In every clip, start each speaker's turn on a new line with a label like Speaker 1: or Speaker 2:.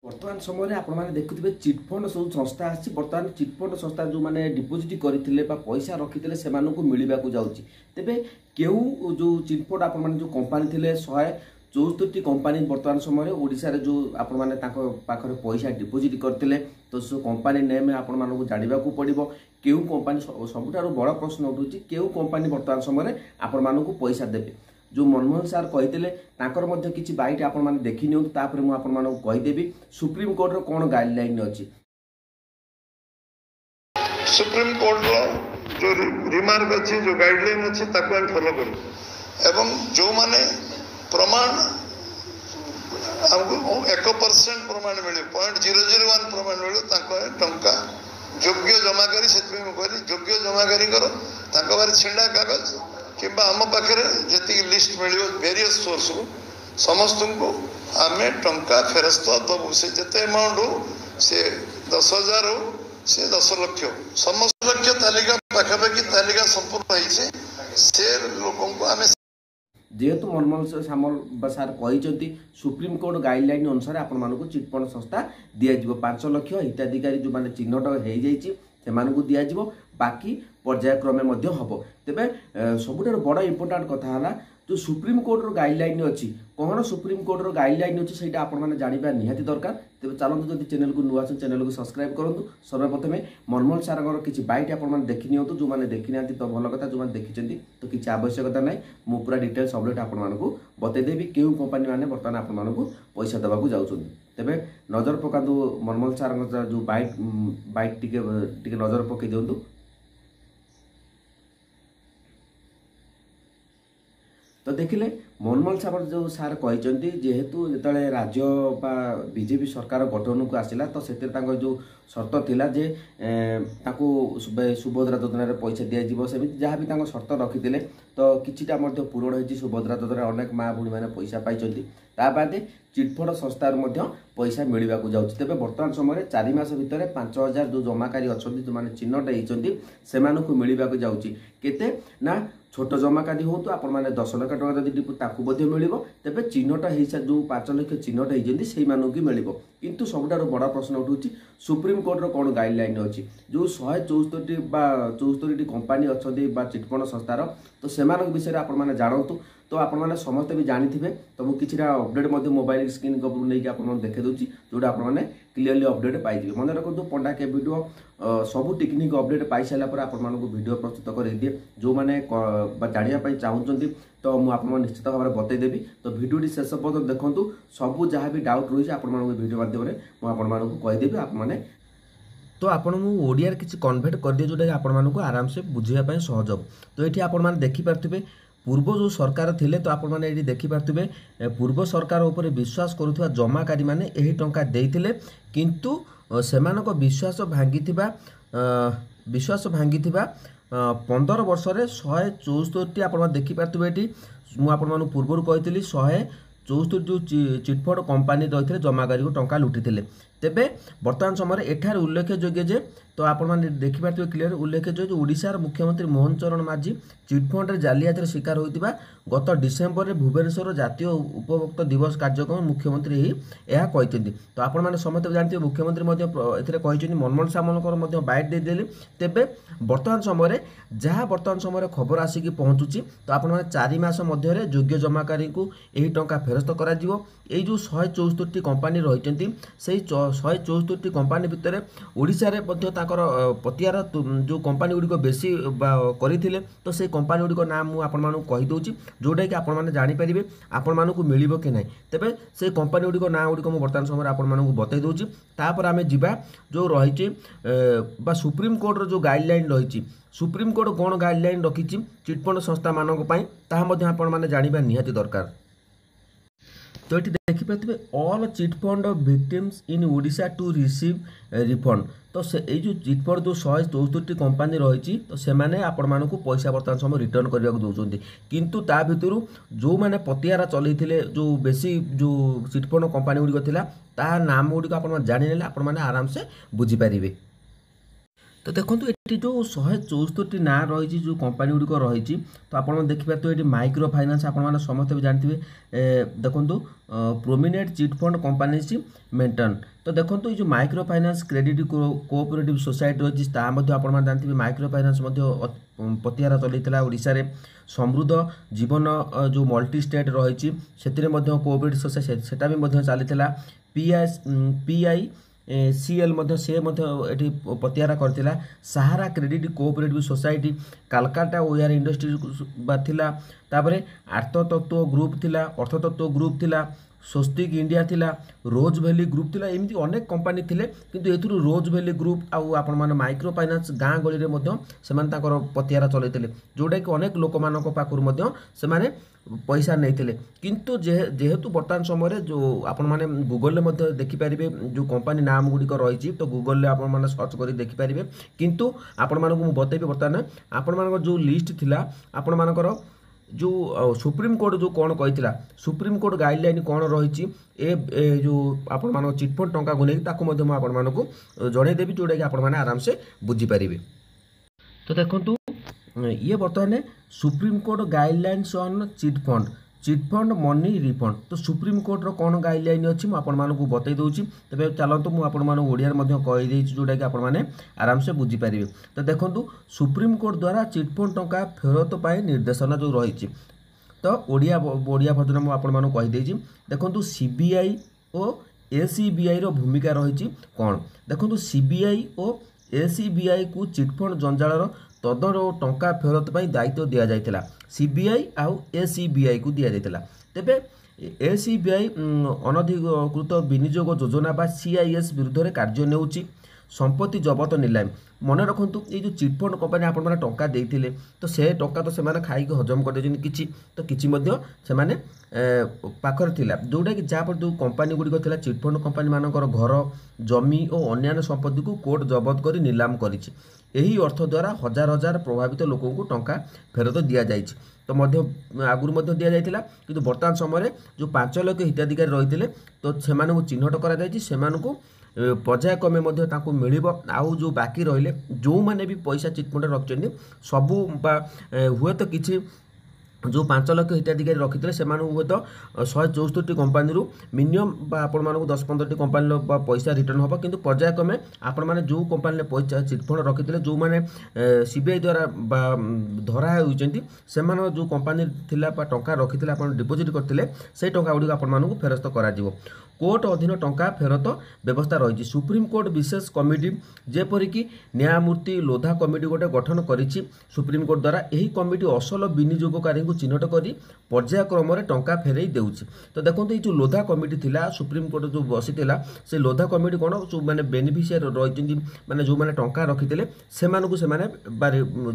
Speaker 1: बर्तमान समय आपने देखुए चिटफंड सब संस्था आसी बर्तमान चिटफंड संस्था जो मैंने डिपोजिट करते पैसा रखी से मिलवा जाऊँगी तेरे क्यों जो चिटफंड आप जो कंपानी थे 174 कंपानी बर्तमान समय ओडिशा रे जो आपने पाखे पैसा डिपोजिट करते तो सो कंपानी नेम आपको जानवा पड़ो क्यों कंपानी सबुठ बड़ प्रश्न उठूँ क्यों कंपानी बर्तमान समय आपण पैसा देवे जो मनमोहन सार कहते किसी बाइट आपने देखी निपर मुझे कहीदेवी सुप्रीम कोर्टर कौन गाइडलाइन अच्छी
Speaker 2: सुप्रीम कोर्ट जो रिमार्क अच्छी जो गाइडलाइन अच्छी फॉलो करूँ एवं जो माने प्रमाण हमको 1% प्रमाण मिले 0.001 प्रमाण मिले टंका योग्य जमाकारी से योग्य जमाकारी बारे छिंडा कागज कि आम पाखे जी लिस्ट मिले वेरियस सोर्स को समस्त को आम टंका फेरस्त दबू से जिते अमाउंट हो से 10,000 हो से 10 लाख समस्त लक्ष्य तालिका पाखापाखि तालिका संपूर्ण से लोक आम
Speaker 1: जेहेतु मनमोहन सामल सार कहते सुप्रीम कोर्ट गाइडलाइन अनुसार आपण चिटफंड संस्था दिज्व 5 लाख हिताधिकारी जो मैंने चिन्हट हो से दिज्व बाकी पर्यायक्रमे हम तेरे सबुठ बड़ इंपोर्टाट कथा है जो सुप्रीम कोर्टर गाइडलाइन अच्छी कौन सुप्रीम कोर्टर गाइडलाइन अच्छी से आपने जानवा निहाती दरकार तेज चलते जब चैनल को नुआ चैनल को सब्सक्राइब करूँ सर्वप्रथम मनमोहन सार किसी बाइट आपने देखी नि जो मैंने देखी ना तो भल कथा जो मैंने देखी तो किसी आवश्यकता ना मु पूरा डिटेल्स अपडेट आपको बतईदेवी क्यों कंपानी मैंने बर्तमान आपको पैसा देवाक जाऊँ तेरे नजर पकातु मनमोहन सार जो बाइट टी नजर पकई दिंतु तो देखिले मनमोहन सागर जो सार कहते जेहेतु जो राज्य बा बीजेपी सरकार गठन को आसला तो से जो शर्त थिला जे सुभद्रा योजना पैसा दिज्व सेमती जहाँ भी शर्त रखी तो किछिटा पूरण होती सुभद्रा योजना अनेक माँ भूणी मैंने पैसा पाई बाद चिटफंड संस्थार पैसा मिलवा जाऊँगी तेज बर्तमान समय 4 मास भितर 5,000 जो जमाकारी अच्छा जो मैंने चिन्हट होती से मिलवा जाऊँगी केते ना छोट जमाकारी हो तो आपण मैंने 10 लाख टका जब मिल तेज चिन्हट हो जो 5 लाख चिन्हट होती से मिल किंतु सबुठ बड़ प्रश्न उठूँ सुप्रीम कोर्टर कौन गाइडलाइन अच्छी जो 174 कंपानी अच्छा चिटफंड संस्थार तो से विषय आपने जानतु तो आपण मैंने समस्त भी जानी थे तो मुझे किसी अपडेट मोबाइल स्क्रीन नहीं आप देखे दूसरी जोटा आपने क्लीयरली अपडेट पाई मन रखु पंडा के वीडियो सबू टेक्निक अपडेट पाई सारापर आपको वीडियो प्रस्तुत कर दिए जो मैंने जानापी चाहूँगी तो मुझे निश्चित भाव में बतईदेवी तो वीडियो शेष पर्यटन देखूँ सबू जहाँ भी डाउट रही है वीडियो माध्यम मुझे कहीदेवी आपने तो आपन ओडिया किसी कन्वर्ट कर दिए जोटा आपको आराम से बुझापी सहज हो तो ये आप देखिपे पूर्व जो सरकार थिले तो आपण मैंने देखिपे पूर्व सरकार उपर विश्वास करुवा जमाकारी मैंने यही टंका देइथिले किंतु सेमानक विश्वास भांगी 15 वर्ष 174 आप देखिपे ये मुझे पूर्व कही 174 जो चिटफंड कंपानी रही जमाकारी को टंका लुटी तेबे बर्तमान समय एठार उल्लेखयोग्य जे तो आपने देखिपे क्लीयर उल्लेखयोग्य ओडिशार मुख्यमंत्री मोहन चरण माझी चिटफंड जालियातिर शिकार होता गत डिसेम्बर में भुवनेश्वर जातीय उपभोक्ता दिवस कार्यक्रम मुख्यमंत्री यह कहते तो आपने समस्त जानते मुख्यमंत्री मनमोहन सामल बाइट देदेले तेबे बर्तमान समय जहाँ बर्तमान समय खबर आसिक पहुँचुची तो आपने 4 मास मध्य योग्य जमाकारी को यही टंका फेरस्त कर जो 174 कंपानी रही से 174 कंपानी भितर ओडिशा रे पतियार जो कंपानी गुड़िक बेसी करते तो से कंपानी गुड़िक नाम मुझे कहीदे जोटा कि आपने जानीपर आपण को मिल कि ना तेरे से कंपानी गुड़िक ना गुड़िक मुझे बर्तमान समय आपको बतई दूसरी तापर आम जा जो रही सुप्रीम कोर्टर जो गाइडलाइन रही सुप्रीम कोर्ट कौन गाइडलाइन रखी चिटफंड संस्था मानी जानवा निहाती दरकार तो ये देखिपे all chit fund victims in Odisha to receive refund तो से जो चिटफंड जो 174 कंपानी रही तो से आपण को पैसा बर्तमान समय रिटर्न करने को दौरान किंतु ता भितर जो मैंने पतियारा चलते जो बेसी जो चिटफंड कंपानी गुड़िक ता नाम गुड़िक आप जाने आप आराम से बुझीपारे तो देखो ये जो 174 ना रही जो कंपानी गुड़िक रही तो आप देखिए तो ये माइक्रो फाइनान्स आप समस्त भी जानते देखो prominent chit fund company maintain तो देखो ये जो micro finance credit cooperative society रही आप जानते माइक्रो फाइनान्स पतिहारा चलता ओडिशा रे समृद्ध जीवन जो मल्टी स्टेट रही कोऑपरेटिव सोसाइटी सेटा भी चली पीआई सीएल से ये पतिहारा करथिला Sahara credit cooperative society Kolkata ओयर इंडस्ट्री थिला तापरे अर्थतत्व ग्रुप थिला अर्थतत्व ग्रुप थिला स्वस्तिक इंडिया थिला रोज वैली ग्रुप थिला एमती अनेक कंपनी थिले किंतु एथुरु रोज वैली ग्रुप आउ आपण माने माइक्रो फाइनान्स गाँ गली रे मध्य सेमान ताकर पतिहारा चलैतिले जोटा कि अनेक लोक मानक पाखुर मध्य सेमाने पैसा नहीं किंतु जेहेतु बर्तमान समय जो आपण माने गूगल में देखिपारे जो कंपनी नाम गुड़िक रही तो गूगल में आपण माने सर्च कर देखिपारे किंतु आपण मानक मु बतैबे बर्तमान आपण मानक जो लिस्ट थिला आपण मानकर जो सुप्रीम कोर्ट जो कौन कही सुप्रीम कोर्ट गाइडलाइन कौन रही ए जो आपण मान चिटफंड टंका को नहीं आपण मानक जनईदेवी जोटा कि आपण माने आराम से बुझीपारे तो देखो ये बर्तमान supreme court guidelines on chit fund money refund तो सुप्रीम कोर्ट रो कौन गाइडलाइन अच्छी मुझे बतई दूसरी तेज चलते मुझे ओडिया कहीदे जोटा कि आपण मैंने आराम से बुझीपारे तो देखो सुप्रीम कोर्ट द्वारा चिटफंड टंका फेरत पर निर्देशना जो रही तो ओडिया भजन मुझे कहीदे देखो सीबीआई और एसीबीआई रो भूमिका रही कौन देखो सीबीआई और एसीबीआई को चिटफंड जंजाल तदन और टंका फेरत पर दायित्व दि जाता सीबीआई आउ एसीबीआई को दि जाता तेबे एसीबीआई अनधिकृत विनियोग योजना बा सीआईएस विरुद्ध में कार्य नेउची संपत्ति जबत नीलाम मन रखु ये जो चिटफंड कंपनी आप टंका देते तो से टंका तो से खाई हजम कर कि तो किसी पाखर थिला जोटा कि जहाँ पर जो कंपनी गुड़िक थिला चिटफंड कंपनी मानकर घर जमी और अन्य संपत्ति को कोर्ट जबत कर नीलाम करिछि एही अर्थ द्वारा हजार हजार प्रभावित लोकों को टंका फेरत दि जाइछि तो आगुरी दि जाइथिला किंतु वर्तमान समय जो 5 लाख हिताधिकारी रही तो से चिन्हट कर पर्यायक्रमे मिल आउ जो बाकी रहिले जो मैंने भी पैसा चिटफंड रखिछन्ति सबू हुए तो किसी जो 5 लाख हिताधिकारी रखी से हुए तो 174 कंपानी मिनिमम आपण 10-15 कंपानी पैसा रिटर्न हम किंतु पर्यायक्रमे आपण मैंने जो कंपानी पैसा चिटफंड रखी जो मैंने सीबीआई द्वारा धरा होती से जो कंपानी टंका रखी आप डिपोजिट करते से टंका गुड़ी आपण फेरस्त कर कोर्ट अधीन टंका फेरत व्यवस्था रही सुप्रीम कोर्ट विशेष कमिटी जेपरिक न्यायमूर्ति लोधा कमिटी गोटे गठन करिछि सुप्रीम कोर्ट द्वारा यही कमिटी असल विनियोगकारी को चिन्हट कर पर्यायक्रम टंका फेरई देउछि तो देखो ये जो लोधा कमिटी थिला सुप्रीम कोर्ट जो बसीला से लोधा कमिटी कौन जो मैंने बेनिफिशियरी रही मैंने जो मैंने टंका रखी से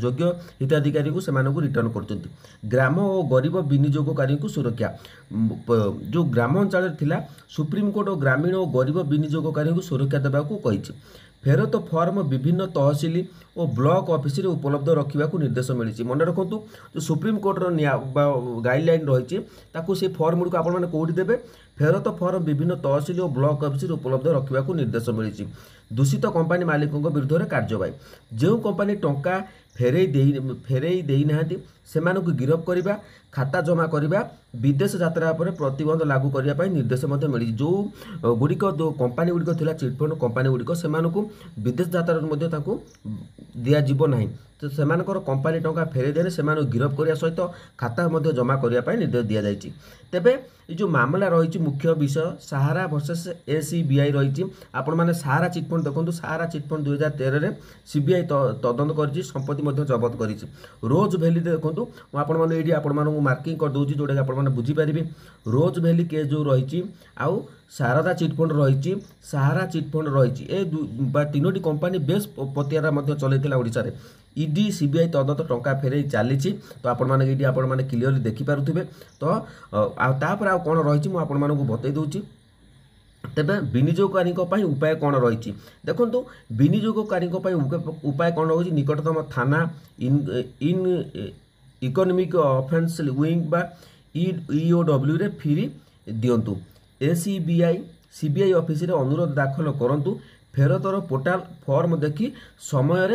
Speaker 1: योग्य हिताधिकारी को रिटर्न कर ग्राम और गरीब विनियोगकारी को सुरक्षा जो ग्रामांचल थिला सुप्रीम कोर्ट और ग्रामीण और गरीब विनियोगकारी को सुरक्षा देवा कही फेरत फॉर्म विभिन्न तहसिल और ब्लॉक ऑफिस उपलब्ध रखा निर्देश मिली मन रखु जो सुप्रीम कोर्टर गाइडलाइन रही से फॉर्म गुड़िक आपड़ी देवे फेरत फॉर्म विभिन्न तहसिल और ब्लॉक ऑफिस उपलब्ध रखा निर्देश मिली दूषित कंपनी मालिकों विरुद्ध में कार्यवाही जो कंपनी टंका फेरई देना से गिरफ करने खाता जमा करने विदेश यात्रा पर प्रतिबंध लागू करने निर्देश मिली जो गुड़िक जो कंपनी गुड़िक थिला चिटफंड कंपनी गुड़िक से विदेश यात्रा दिज्व ना तो से कंपनी टंका फेरई देने से गिरफ करने सहित खाता जमा करने निर्देश दि जाएगी तेबे ये जो मामला रही मुख्य विषय सहारा वर्सेस एसीबीआई रही आपण मैंने सहारा चिटफंड देखो सहारा चिटफंड 2013 में सीबीआई तदंत कर संपत्ति जबत कर रोज वैली देखो मुझे आपण मार्किंग कर दूसरी जोटा कि आप बुझीपारे रोज वैली केस जो रही आउ शारदा चिटफंड रही सहारा चिटफंड रही ए 3टी कंपनी बेस पतिहारा चलता ओडिशा रे ईडी सीबीआई तदंत टंका फेरई चली तो आपण मैंने क्लीयरली देखिपे तो आपर कौन रही मुझे बतई दूसरी तेबे विनियोगकारी उपाय कौन रही देखो विनियोगकारी उपाय कौन रही निकटतम थाना इन इकोनॉमिक ऑफेंस विंग बा ईओडब्ल्यू रे फ्री दिंतु एसीबीआई सीबीआई ऑफिस रे अनुरोध दाखल करंतु फेरतर पोर्टाल फॉर्म देखि समय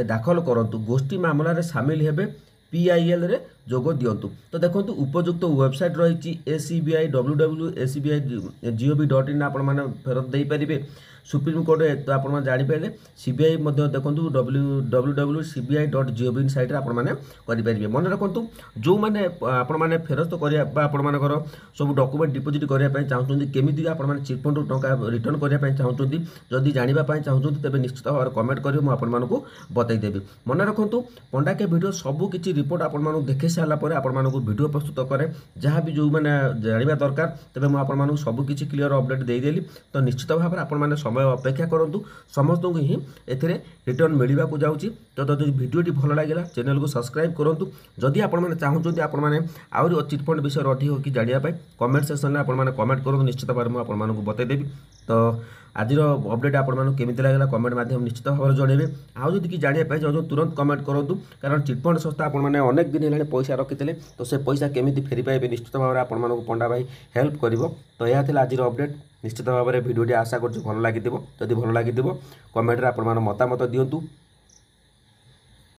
Speaker 1: दाखल करंतु गोष्ठी मामला सामिल हेबे PIL रे जोग दियंतु। तो देखंतु उपयुक्त वेबसाइट रही ACBI.www.acbi.gov.in आपण माने फेरत देई परिबे। सुप्रीम कोर्ट तो आपण जानिपारे CBI देखो www.cbi.gov.in साइट रे आपण माने करि परिबे। मन रखंतु जो माने आपण माने फेरस्त करिया बा आपण मानकर सब डॉक्यूमेंट डिपोजिट करिया पय चाहउछन्ती केमिति आपण माने चिट फंड टंका रिटर्न करिया पय चाहउछन्ती जदि जानिबा पय चाहउछन्ती तबे निश्चित भाव कमेंट करियो म आपण मानकु बताई देबी। मन रखंतु पंडा के वीडियो सब किछि रिपोर्ट आपण मानकु देखि साला परे आपण मानकु वीडियो प्रस्तुत करे जहाँ भी जो माने जानिबा दरकार तबे म आपण मानकु सब किछि क्लियर अपडेट देई देली। तो निश्चित भाव आपण माने समय अपेक्षा करंतु समस्त को ही एथिरे रिटर्न मिलवा को जाउची। तो जदि वीडियोटी भल लागिला चैनल को सब्सक्राइब करंतु। जदि आपण माने चाहउछन्ती आपण माने आउरी चिट फंड विषय अधिक हो कि जानिया पाए कमेंट सेक्शन में आपण माने कमेंट करंतु निश्चित भाव में आपण मानकु बतै देबी। तो आजिर अपडेट आपण मानकु केमिति लागला कमेंट माध्यम निश्चित भाव में जणेबे। आउ जदि कि जानिया पाए जो तुरंत कमेंट करंतु कारण चिट फंड संस्था आपण माने अनेक दिन हेलाने पैसा रखिथिले तो से पैसा केमिति फेरी पाइबे निश्चित भाव में आपण मानकु पंडा भाई हेल्प करिवो। तो यह थिला आजिर अपडेट निश्चित भाव में वीडियोटी आशा करछु भल लागिथिबो। जदि भल लागिथिबो कमेंट रे आपण माने मतामत दियंतु।